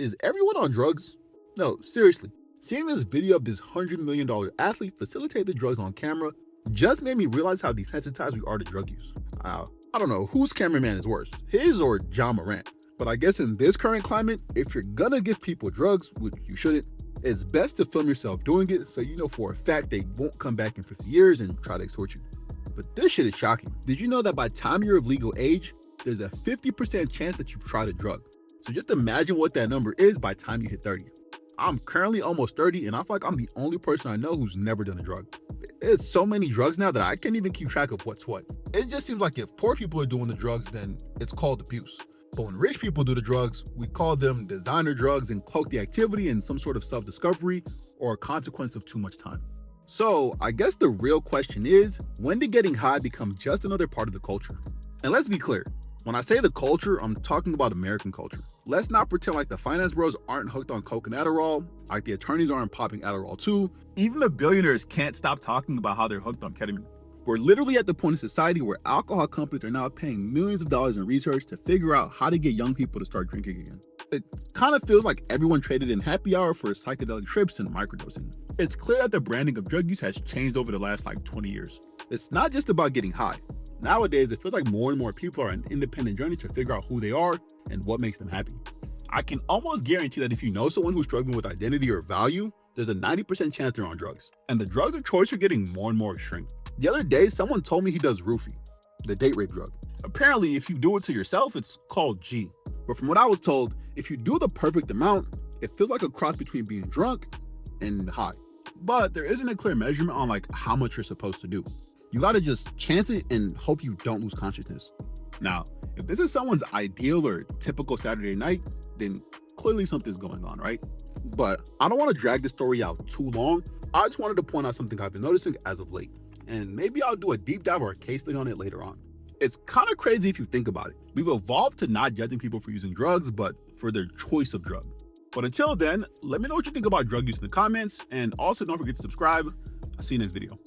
is everyone on drugs? No, seriously. Seeing this video of this $100 million athlete facilitate the drugs on camera just made me realize how desensitized we are to drug use. I don't know whose cameraman is worse, his or John Morant. But I guess in this current climate, if you're gonna give people drugs, which you shouldn't, it's best to film yourself doing it so you know for a fact they won't come back in 50 years and try to extort you. But this shit is shocking. Did you know that by the time you're of legal age, there's a 50% chance that you've tried a drug? So just imagine what that number is by the time you hit 30. I'm currently almost 30 and I feel like I'm the only person I know who's never done a drug. There's so many drugs now that I can't even keep track of what's what. It just seems like if poor people are doing the drugs, then it's called abuse. But when rich people do the drugs, we call them designer drugs and cloak the activity in some sort of self-discovery or a consequence of too much time. So I guess the real question is, when did getting high become just another part of the culture? And let's be clear, when I say the culture, I'm talking about American culture. Let's not pretend like the finance bros aren't hooked on coke and Adderall, like the attorneys aren't popping Adderall too. Even the billionaires can't stop talking about how they're hooked on ketamine. We're literally at the point in society where alcohol companies are now paying millions of dollars in research to figure out how to get young people to start drinking again. It kind of feels like everyone traded in happy hour for psychedelic trips and microdosing. It's clear that the branding of drug use has changed over the last 20 years. It's not just about getting high. Nowadays, it feels like more and more people are on an independent journey to figure out who they are and what makes them happy. I can almost guarantee that if you know someone who's struggling with identity or value, there's a 90% chance they're on drugs. And the drugs of choice are getting more and more extreme. The other day, someone told me he does roofie, the date rape drug. Apparently, if you do it to yourself, it's called G. But from what I was told, if you do the perfect amount, it feels like a cross between being drunk and high. But there isn't a clear measurement on how much you're supposed to do. You gotta just chance it and hope you don't lose consciousness. Now, if this is someone's ideal or typical Saturday night, then clearly something's going on, right? But I don't want to drag this story out too long. I just wanted to point out something I've been noticing as of late. And maybe I'll do a deep dive or a case study on it later on. It's kind of crazy if you think about it. We've evolved to not judging people for using drugs, but for their choice of drug. But until then, let me know what you think about drug use in the comments, and also don't forget to subscribe. I'll see you next video.